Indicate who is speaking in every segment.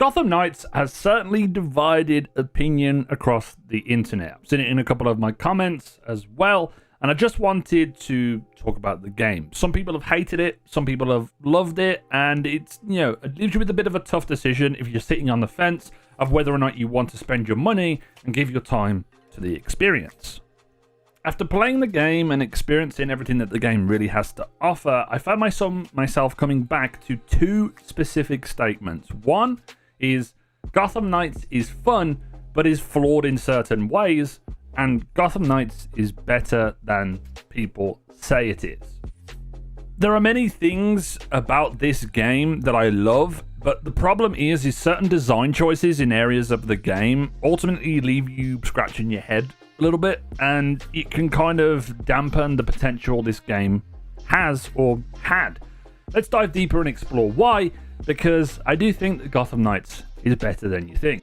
Speaker 1: Gotham Knights has certainly divided opinion across the internet. I've seen it in a couple of my comments as well, and I just wanted to talk about the game. Some people have hated it, some people have loved it, and it's, it leaves you with a bit of a tough decision if you're sitting on the fence of whether or not you want to spend your money and give your time to the experience. After playing the game and experiencing everything that the game really has to offer, I found myself coming back to two specific statements. One is Gotham Knights is fun, but is flawed in certain ways, and Gotham Knights is better than people say it is. There are many things about this game that I love, but the problem is certain design choices in areas of the game ultimately leave you scratching your head a little bit, and it can kind of dampen the potential this game has or had. Let's dive deeper and explore why, because I do think that Gotham Knights is better than you think.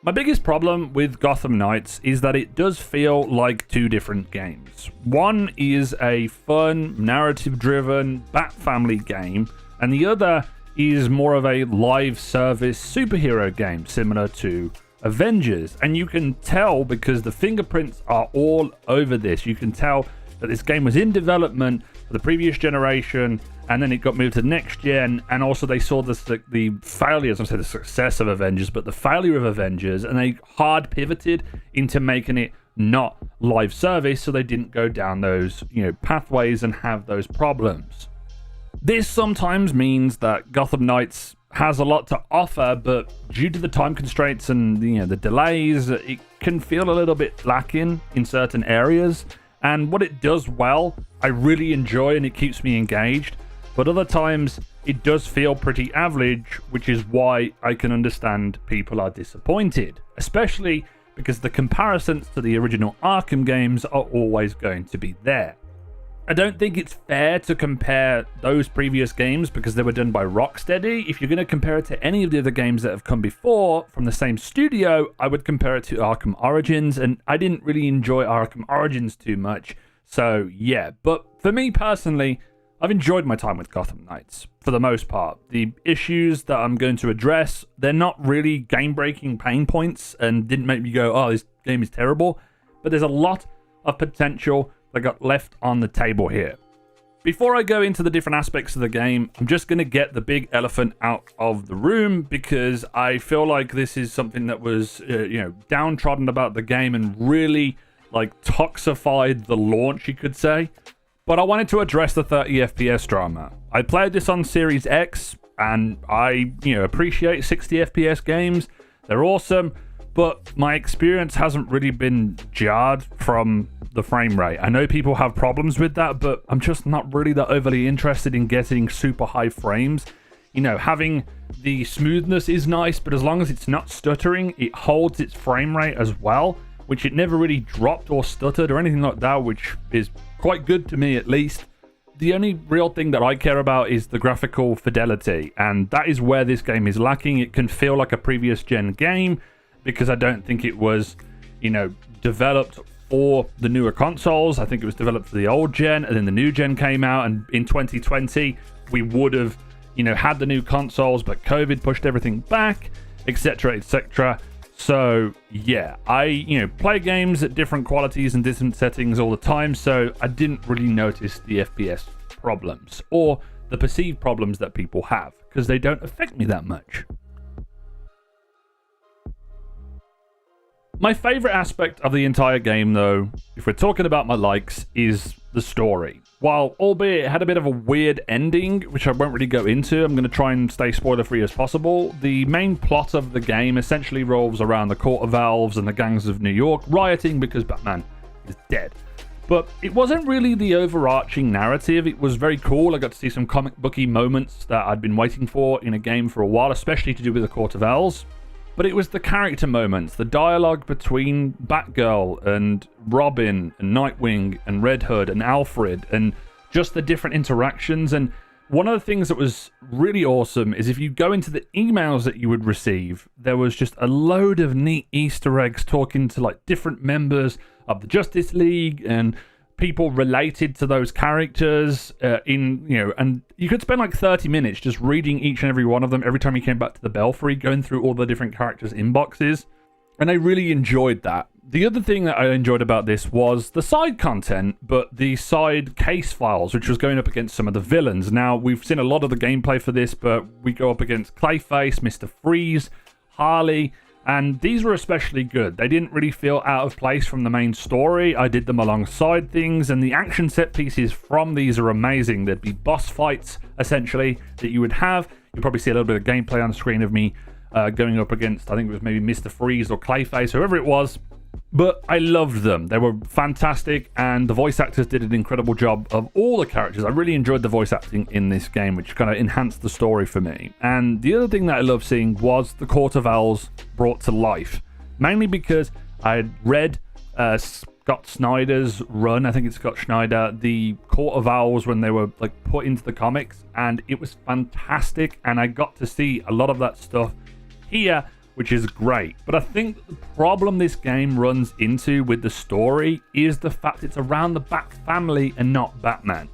Speaker 1: My biggest problem with Gotham Knights is that it does feel like two different games. One is a fun, narrative-driven Bat Family game, and the other is more of a live service superhero game similar to Avengers. And you can tell because the fingerprints are all over this. You can tell that this game was in development for the previous generation, and then it got moved to next gen, and also they saw the failures, I'm saying the success of Avengers, but the failure of Avengers, and they hard pivoted into making it not live service, so they didn't go down those pathways and have those problems. This sometimes means that Gotham Knights has a lot to offer, but due to the time constraints and the delays, it can feel a little bit lacking in certain areas. And what it does well, I really enjoy, and it keeps me engaged. But other times, it does feel pretty average, which is why I can understand people are disappointed, especially because the comparisons to the original Arkham games are always going to be there. I don't think it's fair to compare those previous games because they were done by Rocksteady. If you're going to compare it to any of the other games that have come before from the same studio, I would compare it to Arkham Origins, and I didn't really enjoy Arkham Origins too much. So yeah, but for me personally, I've enjoyed my time with Gotham Knights for the most part. The issues that I'm going to address, they're not really game-breaking pain points and didn't make me go, oh, this game is terrible, but there's a lot of potential that got left on the table here. Before I go into the different aspects of the game, I'm just going to get the big elephant out of the room because I feel like this is something that was, downtrodden about the game and really toxified the launch, you could say. But I wanted to address the 30 FPS drama. I played this on Series X, and I, appreciate 60 FPS games. They're awesome, but my experience hasn't really been jarred from the frame rate. I know people have problems with that, but I'm just not really that overly interested in getting super high frames. Having the smoothness is nice, but as long as it's not stuttering, it holds its frame rate as well, which it never really dropped or stuttered or anything like that, which is quite good to me at least. The only real thing that I care about is the graphical fidelity, and that is where this game is lacking. It can feel like a previous gen game because I don't think it was, developed for the newer consoles. I think it was developed for the old gen, and then the new gen came out, and in 2020 we would have had the new consoles, but COVID pushed everything back, etc, etc. So yeah, I play games at different qualities and different settings all the time, so I didn't really notice the FPS problems or the perceived problems that people have because they don't affect me that much. My favorite aspect of the entire game, though, if we're talking about my likes, is the story. While, albeit it had a bit of a weird ending, which I won't really go into, I'm going to try and stay spoiler-free as possible. The main plot of the game essentially revolves around the Court of Owls and the gangs of New York rioting because Batman is dead. But it wasn't really the overarching narrative. It was very cool. I got to see some comic booky moments that I'd been waiting for in a game for a while, especially to do with the Court of Owls. But it was the character moments, the dialogue between Batgirl and Robin and Nightwing and Red Hood and Alfred, and just the different interactions. And one of the things that was really awesome is if you go into the emails that you would receive, there was just a load of neat Easter eggs talking to different members of the Justice League and people related to those characters and you could spend like 30 minutes just reading each and every one of them every time you came back to the Belfry, going through all the different characters' inboxes. And I really enjoyed that. The other thing that I enjoyed about this was the side content, but the side case files, which was going up against some of the villains. Now, we've seen a lot of the gameplay for this, but we go up against Clayface, Mr. Freeze, Harley, and these were especially good. They didn't really feel out of place from the main story. I did them alongside things, and the action set pieces from these are amazing. There'd be boss fights, essentially, that you would have. You'll probably see a little bit of gameplay on the screen of me going up against, I think it was maybe Mr. Freeze or Clayface, whoever it was. But I loved them. They were fantastic, and the voice actors did an incredible job of all the characters. I really enjoyed the voice acting in this game, which kind of enhanced the story for me. And the other thing that I loved seeing was the Court of Owls brought to life, mainly because I had read Scott Snyder's run, I think it's Scott Schneider, the Court of Owls, when they were like put into the comics, and it was fantastic, and I got to see a lot of that stuff here, which is great. But I think the problem this game runs into with the story is the fact it's around the Bat family and not Batman.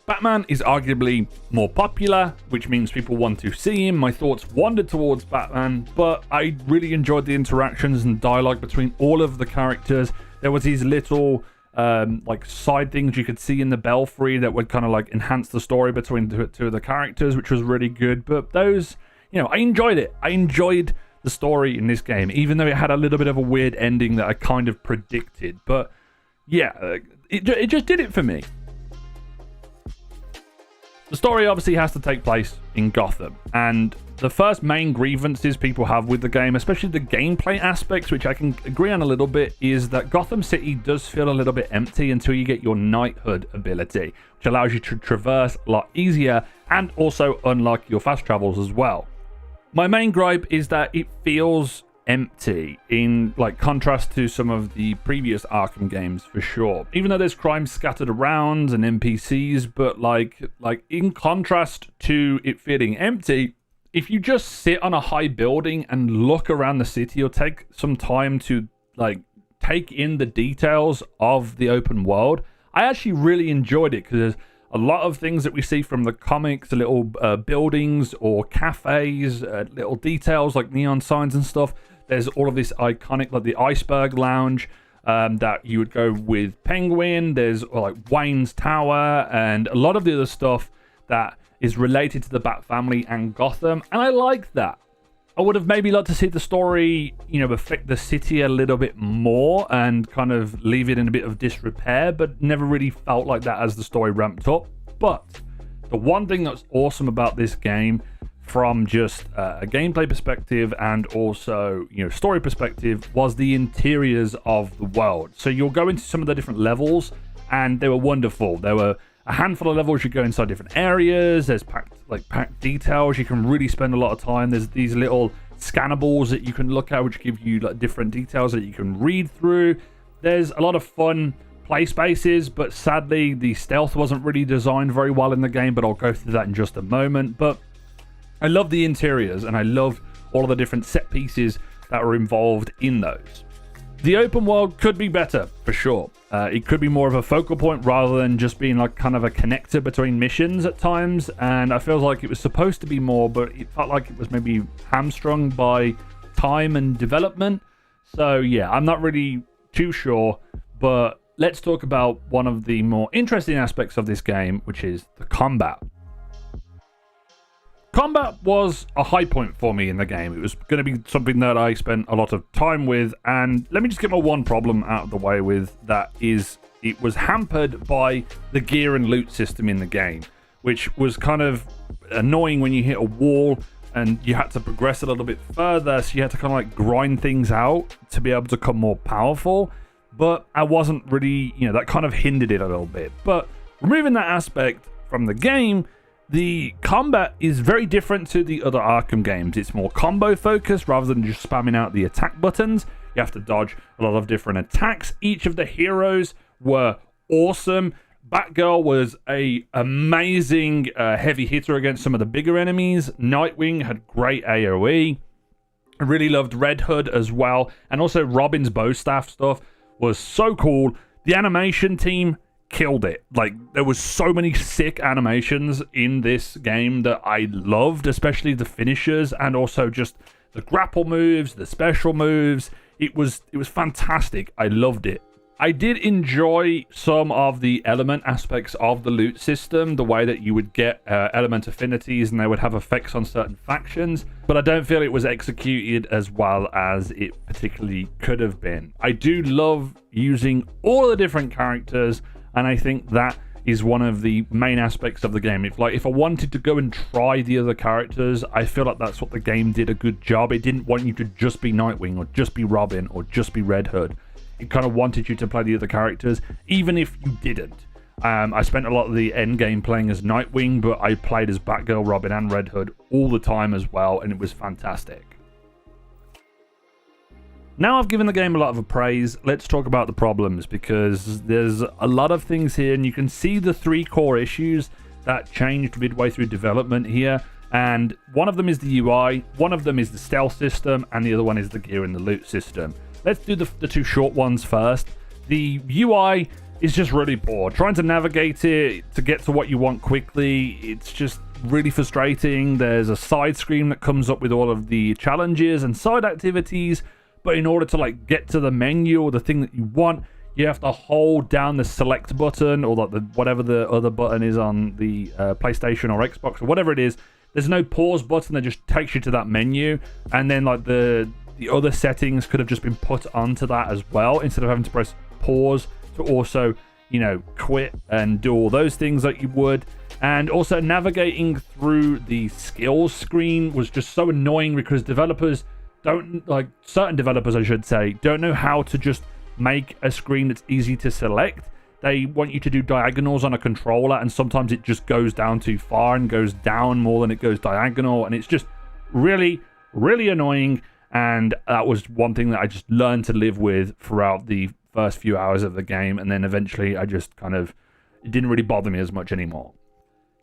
Speaker 1: Batman is arguably more popular, which means people want to see him. My thoughts wandered towards Batman, but I really enjoyed the interactions and dialogue between all of the characters. There was these little like side things you could see in the Belfry that would kind of like enhance the story between the two of the characters, which was really good. But those, I enjoyed it. I enjoyed the story in this game, even though it had a little bit of a weird ending that I kind of predicted. But yeah, it just did it for me. The story obviously has to take place in Gotham, and the first main grievances people have with the game, especially the gameplay aspects, which I can agree on a little bit, is that Gotham City does feel a little bit empty until you get your knighthood ability, which allows you to traverse a lot easier and also unlock your fast travels as well. My main gripe is that it feels empty in like contrast to some of the previous Arkham games, for sure. Even though there's crime scattered around and NPCs, but like in contrast to it feeling empty, if you just sit on a high building and look around the city or take some time to like take in the details of the open world, I actually really enjoyed it, because there's a lot of things that we see from the comics, little buildings or cafes, little details like neon signs and stuff. There's all of this iconic, like the Iceberg Lounge that you would go with Penguin. There's like Wayne's Tower and a lot of the other stuff that is related to the Bat family and Gotham. And I like that. I would have maybe liked to see the story, affect the city a little bit more and kind of leave it in a bit of disrepair, but never really felt like that as the story ramped up. But the one thing that's awesome about this game, from just a gameplay perspective and also story perspective, was the interiors of the world. So you'll go into some of the different levels, and they were wonderful. There were a handful of levels you go inside different areas. There's packed details. You can really spend a lot of time. There's these little scannables that you can look at, which give you like different details that you can read through. There's a lot of fun play spaces, but sadly the stealth wasn't really designed very well in the game, but I'll go through that in just a moment. But I love the interiors, and I love all of the different set pieces that were involved in those. The open world could be better, for sure. It could be more of a focal point rather than just being like kind of a connector between missions at times, and I feel like it was supposed to be more, but it felt like it was maybe hamstrung by time and development. So yeah, I'm not really too sure, but let's talk about one of the more interesting aspects of this game, which is the combat. Combat was a high point for me in the game. It was going to be something that I spent a lot of time with, and let me just get my one problem out of the way with that is it was hampered by the gear and loot system in the game, which was kind of annoying when you hit a wall and you had to progress a little bit further, so you had to kind of like grind things out to be able to become more powerful. But I wasn't really, that kind of hindered it a little bit. But removing that aspect from the game, the combat is very different to the other Arkham games. It's more combo focused rather than just spamming out the attack buttons. You have to dodge a lot of different attacks. Each of the heroes were awesome. Batgirl was a amazing heavy hitter against some of the bigger enemies. Nightwing had great AoE. I really loved Red Hood as well. And also Robin's bow staff stuff was so cool. The animation team killed it. Like, there was so many sick animations in this game that I loved, especially the finishers and also just the grapple moves, the special moves. It was fantastic. I loved it. I did enjoy some of the element aspects of the loot system, the way that you would get element affinities and they would have effects on certain factions, but I don't feel it was executed as well as it particularly could have been. I do love using all the different characters, and I think that is one of the main aspects of the game. If I wanted to go and try the other characters, I feel like that's what the game did a good job. It didn't want you to just be Nightwing or just be Robin or just be Red Hood. It kind of wanted you to play the other characters, even if you didn't. I spent a lot of the end game playing as Nightwing, but I played as Batgirl, Robin, and Red Hood all the time as well, and it was fantastic. Now I've given the game a lot of praise, let's talk about the problems, because there's a lot of things here, and you can see the 3 core issues that changed midway through development here. And one of them is the UI, one of them is the stealth system, and the other one is the gear and the loot system. Let's do the 2 short ones first. The UI is just really poor. Trying to navigate it to get to what you want quickly, it's just really frustrating. There's a side screen that comes up with all of the challenges and side activities, but in order to get to the menu or the thing that you want, you have to hold down the select button or whatever the other button is on the PlayStation or Xbox or whatever it is. There's no pause button that just takes you to that menu, and then the other settings could have just been put onto that as well, instead of having to press pause to also, quit and do all those things that you would. And also navigating through the skills screen was just so annoying, because certain developers I should say, don't know how to just make a screen that's easy to select. They want you to do diagonals on a controller, and sometimes it just goes down too far and goes down more than it goes diagonal, and it's just really, really annoying. And that was one thing that I just learned to live with throughout the first few hours of the game, and then eventually I just it didn't really bother me as much anymore.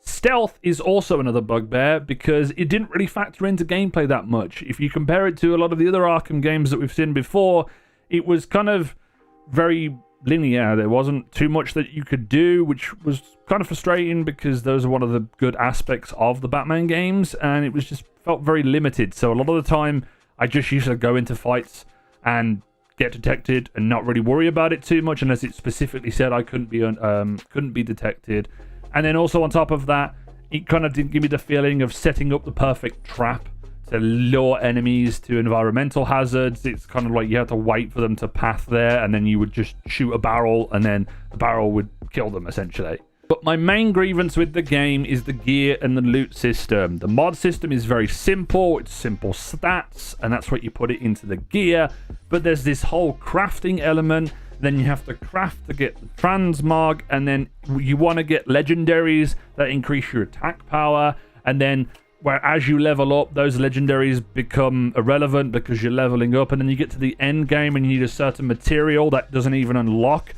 Speaker 1: Stealth is also another bugbear, because it didn't really factor into gameplay that much. If you compare it to a lot of the other Arkham games that we've seen before, it was kind of very linear. There wasn't too much that you could do, which was kind of frustrating, because those are one of the good aspects of the Batman games, and it was just felt very limited. So a lot of the time I just used to go into fights and get detected and not really worry about it too much, unless it specifically said I couldn't be detected. And then also on top of that, it kind of didn't give me the feeling of setting up the perfect trap to lure enemies to environmental hazards. It's kind of like you had to wait for them to pass there, and then you would just shoot a barrel, and then the barrel would kill them essentially. But my main grievance with the game is the gear and the loot system. The mod system is very simple. It's simple stats, and that's what you put it into the gear. But there's this whole crafting element. Then you have to craft to get the transmog, and then you want to get legendaries that increase your attack power. And then as you level up, those legendaries become irrelevant because you're leveling up. And then you get to the end game and you need a certain material that doesn't even unlock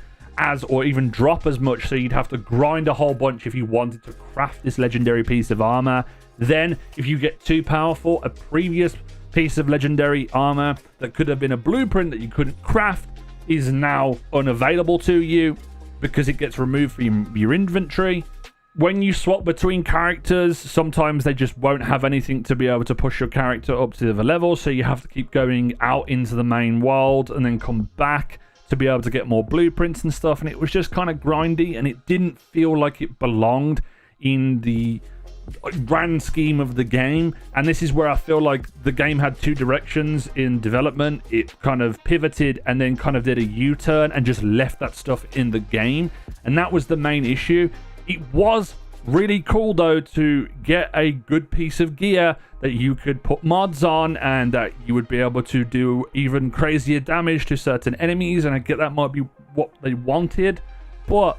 Speaker 1: or even drop as much, so you'd have to grind a whole bunch if you wanted to craft this legendary piece of armor. Then if you get too powerful, a previous piece of legendary armor that could have been a blueprint that you couldn't craft is now unavailable to you because it gets removed from your inventory. When you swap between characters, sometimes they just won't have anything to be able to push your character up to the level, so you have to keep going out into the main world and then come back to be able to get more blueprints and stuff. And it was just kind of grindy, and it didn't feel like it belonged in the grand scheme of the game. And this is where I feel like the game had 2 directions in development. It kind of pivoted and then kind of did a U-turn and just left that stuff in the game, and that was the main issue. It was really cool though to get a good piece of gear that you could put mods on, and that you would be able to do even crazier damage to certain enemies, and I get that might be what they wanted. But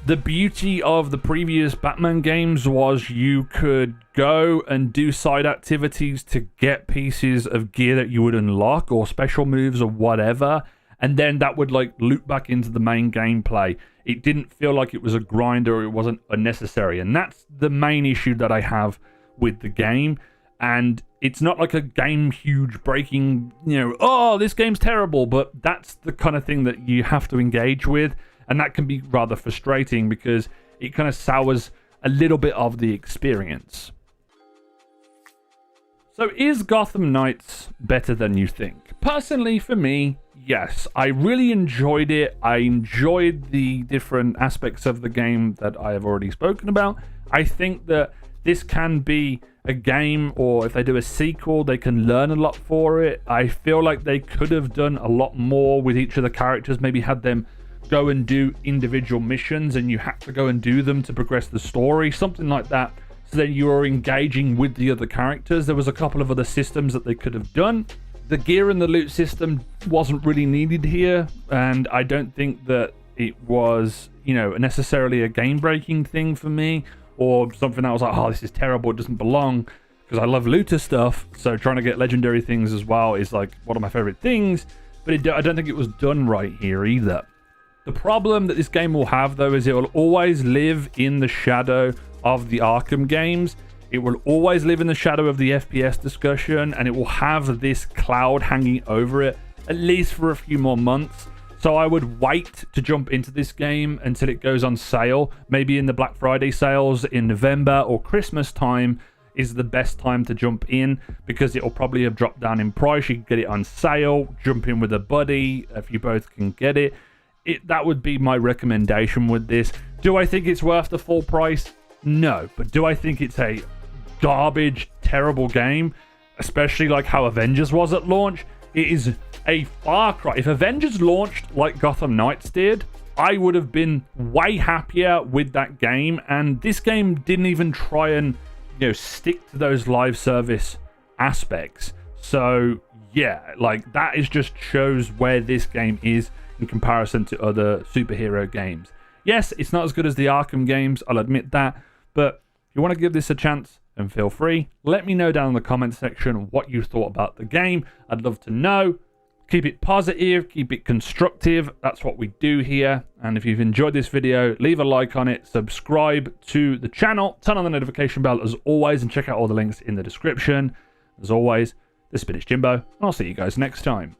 Speaker 1: the beauty of the previous Batman games was you could go and do side activities to get pieces of gear that you would unlock, or special moves or whatever, and then that would loop back into the main gameplay. It didn't feel like it was a grind, or it wasn't unnecessary, and that's the main issue that I have with the game. And it's not like a game huge breaking, oh, this game's terrible, but that's the kind of thing that you have to engage with. And that can be rather frustrating because it kind of sours a little bit of the experience. So is Gotham Knights better than you think? Personally, for me, yes. I really enjoyed it. I enjoyed the different aspects of the game that I have already spoken about. I think that this can be a game, or if they do a sequel, they can learn a lot for it. I feel like they could have done a lot more with each of the characters, maybe had them go and do individual missions and you had to go and do them to progress the story, something like that. So then you are engaging with the other characters. There was a couple of other systems that they could have done. The gear and the loot system wasn't really needed here, and I don't think that it was, you know, necessarily a game-breaking thing for me, or something that I was like, oh, this is terrible, it doesn't belong, because I love looter stuff, so trying to get legendary things as well is like one of my favorite things, but I don't think it was done right here either. The problem that this game will have, though, is it will always live in the shadow of the Arkham games. It will always live in the shadow of the FPS discussion, and it will have this cloud hanging over it, at least for a few more months. So I would wait to jump into this game until it goes on sale. Maybe in the Black Friday sales in November or Christmas time is the best time to jump in, because it will probably have dropped down in price. You can get it on sale, jump in with a buddy if you both can get it. That would be my recommendation with this. Do I think it's worth the full price? No. But do I think it's a garbage, terrible game? Especially like how Avengers was at launch? It is a far cry. If Avengers launched like Gotham Knights did, I would have been way happier with that game. And this game didn't even try and, you know, stick to those live service aspects. So yeah, like that is just shows where this game is in comparison to other superhero games. Yes, it's not as good as the Arkham games, I'll admit that, but if you want to give this a chance, then feel free. Let me know down in the comment section what you thought about the game. I'd love to know. Keep it positive, keep it constructive. That's what we do here. And if you've enjoyed this video, leave a like on it, subscribe to the channel, turn on the notification bell as always, and check out all the links in the description. As always, this has been Jimbo, and I'll see you guys next time.